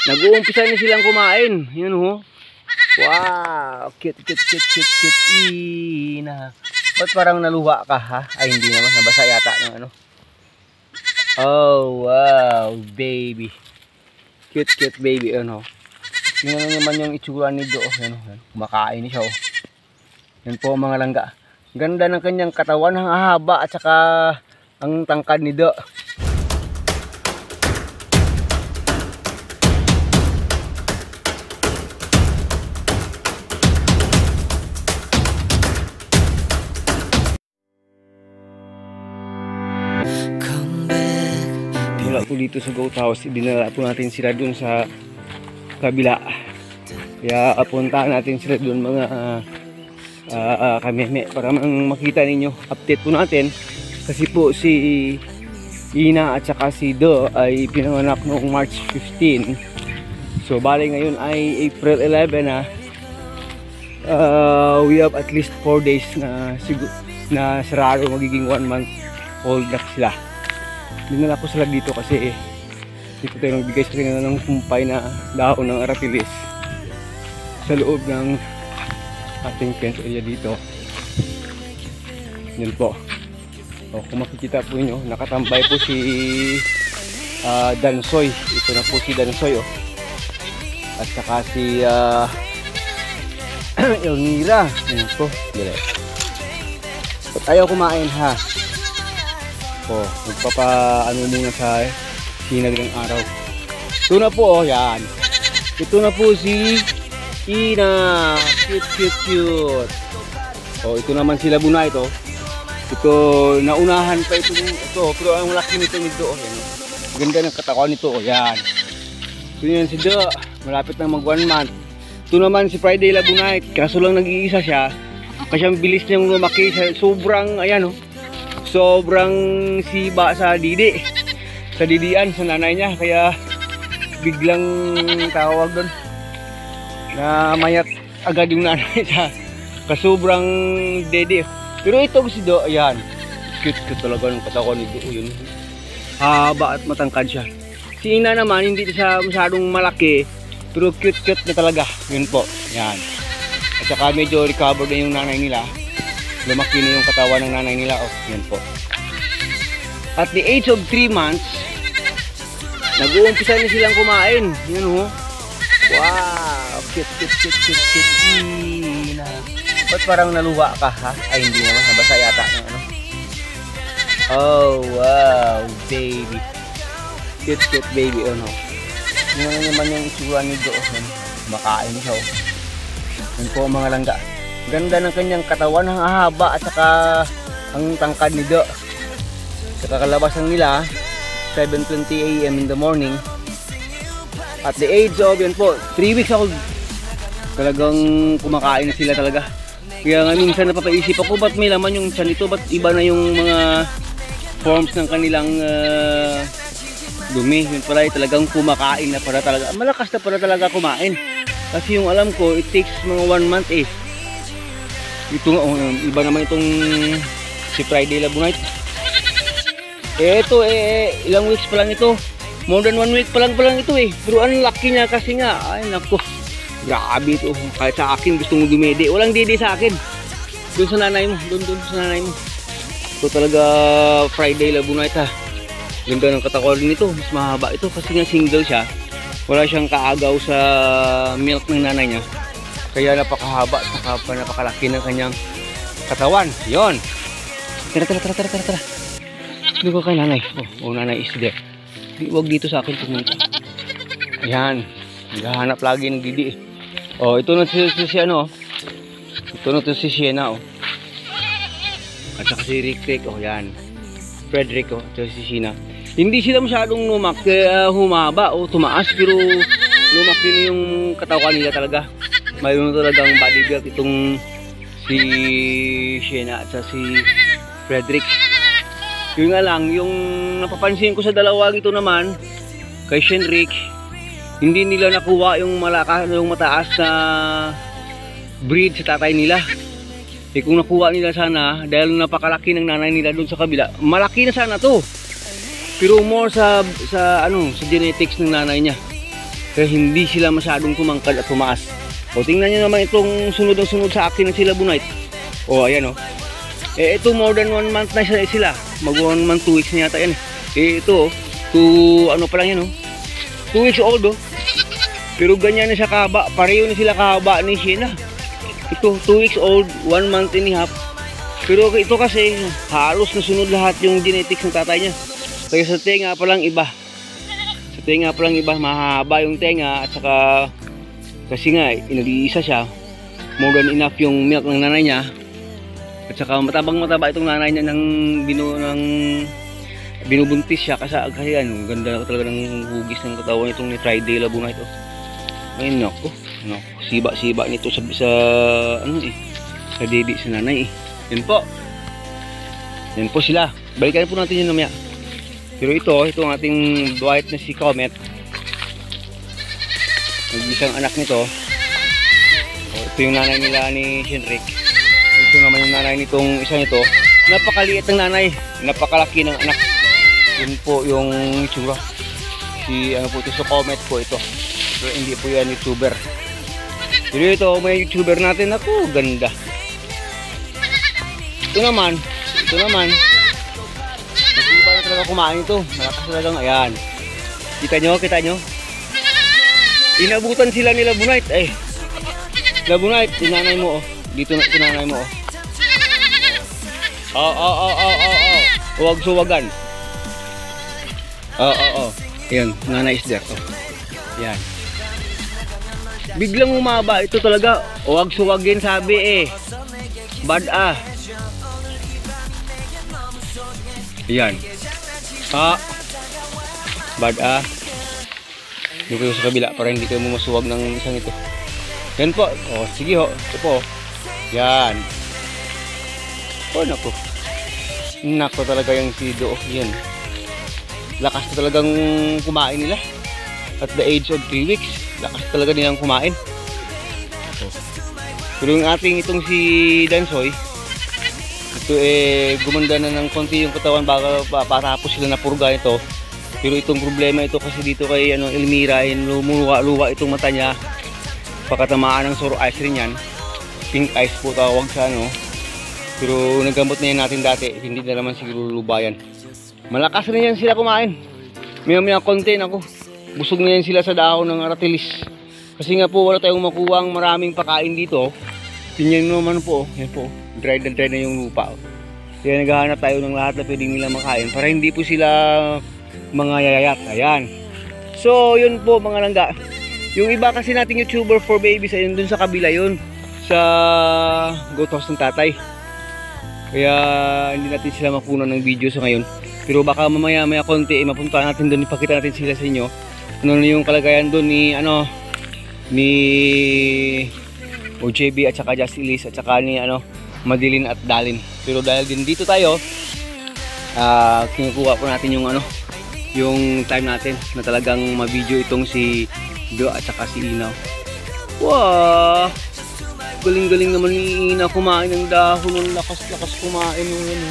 Nag-uumpisa na silang kumain. Yan ho. Wow, cute. Ina. Ba't parang naluha ka ha? Ay hindi naman, nabasa yata ng ano. Oh wow, baby. Cute baby, ano. Tingnan naman yung itsura ni Do. Yan, kumakain siya oh. Yan po mga langga. Ganda ng kanyang katawan, ang haba at saka ang tangkad ni Do. Wala po dito sa goat house, dinala po natin sila dun sa kabila. Kaya puntahan natin sila dun mga kameme para makita ninyo. Update po natin kasi po si Ina at saka si Do ay pinanganak noong March 15. So bali ngayon ay April 11 na. We have at least 4 days na sarado magiging 1 month old na sila. Dinala ko sila dito kasi dito tayo nagbigay sa kanila ng kumpay na dahon ng aratilis sa loob ng ating fence area dito. Yan po. O, kung makikita po nyo, nakatambay po si Dansoy. Ito na po si Dansoy oh. At saka si Elmira. Yan po. At ayaw kumain ha. Oh, magpapa-ano muna sa sinag ng araw. Ito na po, oh, yan. Ito na po si Ina. Cute. Oh, ito naman sila Bunay ito. Ito, naunahan pa ito. Pero ang laki nito nito. Oh, yan. Ganda ng katawan nito, oh, yan. Ito yan si Do. Malapit na mag 1 month. Ito naman si Friday Labunay. Kaso lang nag-iisa siya. Kasi ang bilis niyang lumaki. Sobrang, ayan oh. Sobrang siba sa didi. Sa didian, sa nanay niya. Kaya biglang tawag doon na mayat agad yung nanay sa kasobrang dede. Pero ito si Do, ayan. Cute talaga ng katawan ni Do. Yun. Haba at matangkad siya. Si Ina naman, hindi siya masyadong malaki. Pero cute na talaga. Yun po, yan. At saka medyo recovered na yung nanay nila. Lumaki na yung katawan ng nanay nila. Oh, yan po. At the age of 3 months, nag-uumpisa na silang kumain. Yan ho. Wow, cute. Ina. Ba't parang naluha ka ha? Ay hindi naman, nabasa yata ng ano. Oh wow, baby. Cute baby, ano. Tingnan naman yung itsura ni Do. Makain siya oh. Yan po mga langga. Ganda ng kanyang katawan, ang haba at saka ang tangkad ni Do. Sa kakalabasan nila 7:20 AM in the morning. At the age of yan po 3 weeks old, talagang kumakain na sila talaga. Kaya nga minsan napapaisip ako, ba't may laman yung tiyan nito, ba't iba na yung mga forms ng kanilang dumi. Yun pala ay talagang kumakain na para talaga, malakas na para talaga kumain. Kasi yung alam ko, it takes mga 1 month eh. Ito nga, iba naman itong si Friday Labunay. Ito ilang weeks pa lang ito. More than 1 week pa lang ito eh. Pero ang laki niya kasi nga, ay nako. Grabe ito. Kahit sa akin gusto mong dumede. Walang dede sa akin. Doon sa nanay mo, doon sa nanay mo. Ito talaga Friday Labunay ha. Ganda ng katawan nito. Mas mahaba ito kasi nga single siya. Wala siyang kaagaw sa milk ng nanay niya. Kaya napakahaba at napakalaki ng kanyang katawan. Yon. Tara. Dito ko kay nanay. Oh, nanay is there. Huwag dito sa akin pumunta. Ayan. Naghahanap lagi ng didi. Oh, ito na si ano. Ito na to si Sienna oh. At saka si Rick oh, yan. Frederick oh, at si Sienna. Hindi sila masyadong humaba o tumaas, pero lumaki na yung katawan nila talaga. Mayroon talagang body build itong si Sienna at si Frederick. Yun nga lang, yung napapansin ko sa dalawa ito naman, kay Shenrik, hindi nila nakuha yung mataas na breed sa tatay nila. Eh kung nakuha nila sana, dahil napakalaki ng nanay nila doon sa kabila, malaki na sana to. Pero more sa genetics ng nanay niya. Kaya hindi sila masyadong tumangkad at tumaas. O tingnan nyo naman itong sunod sa akin ng silabunite. O ayan o. Ito more than 1 month na sila. Mag 1 month, 2 weeks na yata yan. Ito ano pa lang yan o. 2 weeks old o. Pero ganyan na siya kahaba. Pareho na sila kahaba ni Sheena. Ito 2 weeks old, 1 month and a half. Pero ito kasi halos nasunod lahat yung genetics ng tatay niya. Kaya sa tenga pa lang iba. Sa tenga pa lang iba, mahaba yung tenga at saka kasi nga inag-iisa siya. More than enough yung milk ng nanay niya. At saka mataba itong nanay niya ng binubuntis siya kasi ano, ganda talaga ng hugis ng katawan nitong ni Friday Labuna ito. Ayun nako, siba nito sa ano sa didi sa nanay Yan po. Yan po sila. Balikan po natin yun mamaya. Pero ito ang ating white na si Comet. Nag-isang anak nito. Ito yung nanay nila ni Shenrik. Ito naman yung nanay nitong isa nito. Napakaliit ng nanay. Napakalaki ng anak. Yun po yung itsura. Si ano po ito, so Comet po ito. Pero hindi po yan YouTuber. Pero ito may YouTuber natin. Ako, ganda. Ito naman. Masiba na talaga kumain ito. Malakas talagang, ayan. Kita nyo? Inabutan sila ni Labunite. Labunite, tinanay mo. Dito na tinanay mo. Huwag suwagan. Ayan, nanay is there. Ayan. Biglang umaba ito talaga. Huwag suwagin sabi Bad Ayan. Bad Dito kayo sa kabila para hindi kayo masuwag ng isang ito. Yan po. Sige ho. Ito po. Yan. Nako. Nako talaga yung sido. Yan. Lakas na talagang kumain nila. At the age of 3 weeks. Lakas talaga nilang kumain. Pero yung ating itong si Dansoy, ito gumanda na ng konti yung katawan baka patapos sila na purga ito. Pero itong problema ito kasi dito kay Elmira, lumuwa itong mata niya. Pagkatamaan ng sore eyes rin yan. Pink eyes po tawag sa Pero naggamot na yan natin dati, hindi na naman siguro lubayan. Malakas na yan sila kumain. Maya konti ako. Busog na yan sila sa dahon ng aratilis. Kasi nga po wala tayong makuha ang maraming pakain dito. Tingnan naman po, yan po. Dry na yung lupa. Kaya naghahanap tayo ng lahat na pwedeng nila makain para hindi po sila mga yayat. Ayan. So yun po mga langga. Yung iba kasi nating YouTuber for babies ayun dun sa kabila yun. Sa goat house ng tatay. Kaya hindi natin sila mapuno ng video sa ngayon. Pero baka mamaya konti mapunta natin doon, ipakita natin sila sa inyo. Ano yung kalagayan doon ni OJB at saka Just Elise at saka ni Madeline at Dalin. Pero dahil din dito tayo, kinukuha po natin yung time natin na talagang ma-video itong si Do at saka si Inaw. Wow! Galing-galing naman ni Ina kumain ng dahon. Ang lakas-lakas kumain ng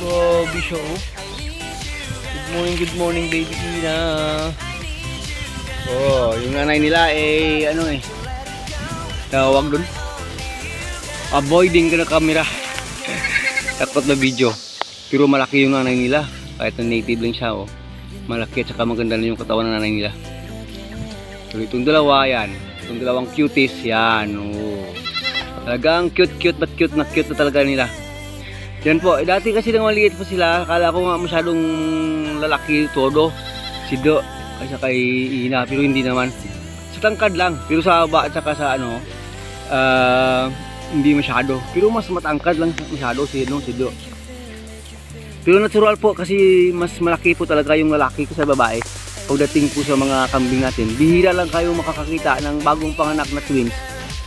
Grabe siya Good morning baby Ina. Yung nanay nila tawag dun, avoiding ka na camera. Takot na video. Pero malaki yung nanay nila. Kahit na native lang siya malaki at saka maganda na yung katawan ng nanay nila. Pero itong dalawa yan, itong dalawang cuties yan. Talagang cute but cute na talaga nila. Yan po, dati kasi nang maliit pa sila, akala ko nga masyadong lalaki todo si Do kasi kay Ina, pero hindi naman. Sa tangkad lang, pero sa haba at saka sa hindi masyado. Pero mas matangkad lang masyado si Do. Pero natural po kasi mas malaki po talaga yung lalaki kaysa babae. Pagdating po sa mga kambing natin, bihira lang kayo makakakita ng bagong panganak na twins,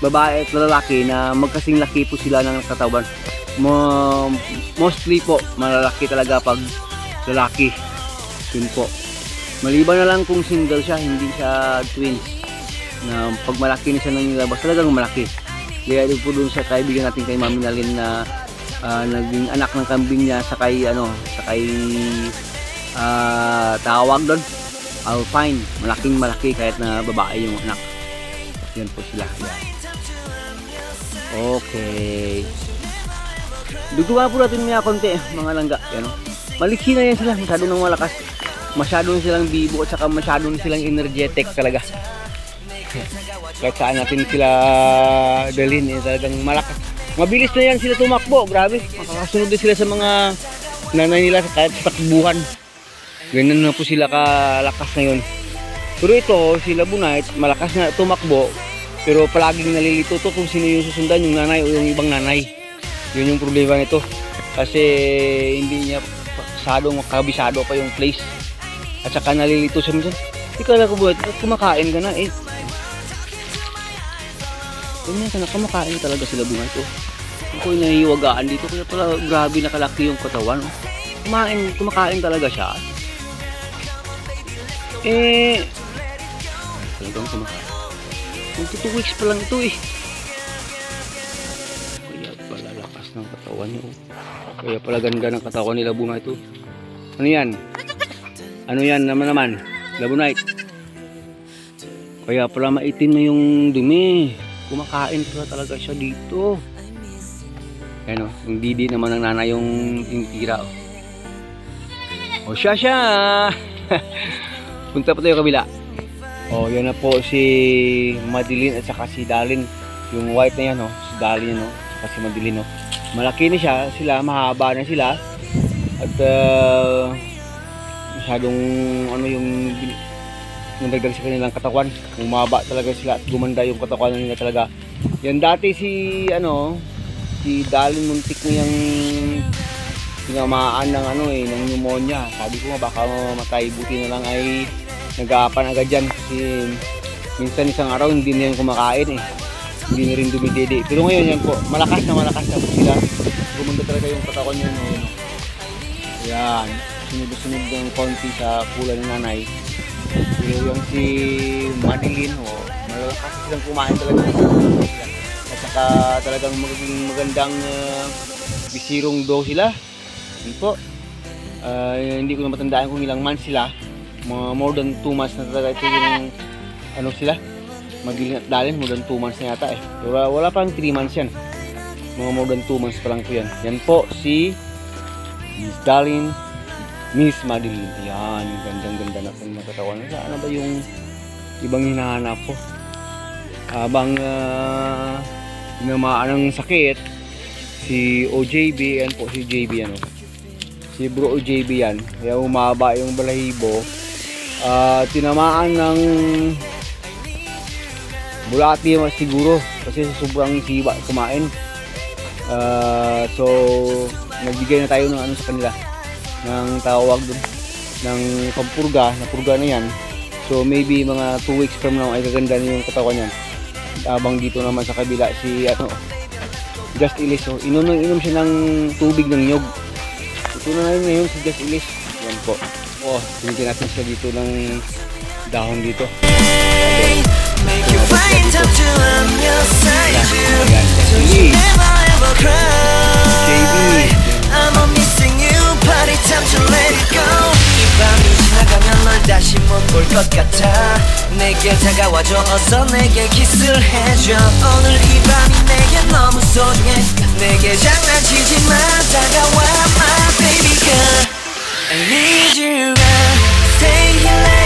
babae at lalaki na magkasing laki po sila ng katawan. Mostly po malalaki talaga pag lalaki. Yun po. Maliban na lang kung single siya, hindi siya twins. Na pag malaki na siya nang nilabas, talagang malaki. Kaya din po dun sa kaibigan natin kay Mami Nalin na naging anak ng kambing niya sakay tawag doon. Alpine, malaking malaki kahit na babae yung anak. Yan po sila. Yan. Okay. Duduwa po natin mga konti mga langga. Yan, maliksi na yan sila, masyado nang malakas. Masyado silang bibo at saka masyado silang energetic talaga. Kahit saan natin sila dalhin, talagang malakas. Mabilis na yan sila tumakbo, grabe. Makakasunod din sila sa mga nanay nila kahit sa takbuhan. Ganun na po sila kalakas ngayon. Pero ito, si Labunite, malakas na tumakbo. Pero palaging nalilito to kung sino yung susundan, yung nanay o yung ibang nanay. Yun yung problema nito. Kasi hindi niya kabisado pa yung place. At saka nalilito siya minsan. Ikaw lang ko buhat, kumakain ka na eh. Ganyan ka na, kumakain talaga si Labunite. Ako yung nahihiwagaan dito. Kaya pala grabe nakalaki yung katawan. Kumakain talaga siya. Talagang kumakain. Magto 2 weeks pa lang ito eh. Kaya pala lakas ng katawan niyo. Kaya pala ganda ng katawan ni Labunite ito. Ano yan? Ano yan naman? Labunite. Kaya pala maitim na yung dumi. Kumakain pala talaga siya dito. Ayan o, yung didi naman ng nanay yung tintira o. O siya! Punta pa tayo kabila. O yan na po si Madeline at saka si Dalin. Yung white na yan o, si Dalin yan o, saka si Madeline o. Malaki na siya, sila mahaba na sila. At masyadong ano yung nandagdag sa kanilang katawan. Umaba talaga sila at gumanda yung katawan nila talaga. Yan dati si Dalin muntik niyang tinamaan ng ng pneumonia. Sabi ko nga baka mamatay, buti na lang ay nag-aapan agad dyan kasi minsan isang araw hindi na yan kumakain hindi na rin dumidede. Pero ngayon yan po, malakas na po sila. Gumanda talaga yung katawan niya. Yan, sunod-sunod ng konti sa pula ng nanay. Pero yung si Madeline malakas silang kumain talaga. At saka talagang magandang bisirong daw sila. Hindi po. Hindi ko na matandaan kung ilang months sila. Mga more than 2 months na talaga ito yung sila. Madeline at Dalin, more than 2 months na yata eh. Pero wala pang 3 months yan. Mga more than 2 months pa lang po yan. Yan po si Miss Dalin, Miss Madeline. Yan, gandang-ganda na po yung katawan. Ano ba yung ibang hinahanap po? Habang tinamaan ng sakit, si OJB, yan po si JB si bro OJB yan. Kaya umaba yung balahibo. Tinamaan ng bulati siguro kasi sobrang siba kumain. So nagbigay na tayo ng sa kanila ng tawag doon ng pampurga, napurga na yan. So maybe mga 2 weeks from now ay gaganda na yung katawan niyan. Abang dito naman sa kabila si Just Ellis. So inom siya ng tubig ng nyog. Ito na ngayon si Just Ellis. Yan po. Binigyan natin siya dito ng dahon dito. Make you find time to I'm your side you. So you never ever cry. I'm missing you. Party time to let it go. 이 밤이 지나가면 널 다시 못 볼 것 같아. 내게 다가와줘 어서 내게 키스를 해줘. 오늘 이 밤이 내게 너무 소중해. 내게 장난치지 마. 다가와 my baby girl. I need you. Stay here.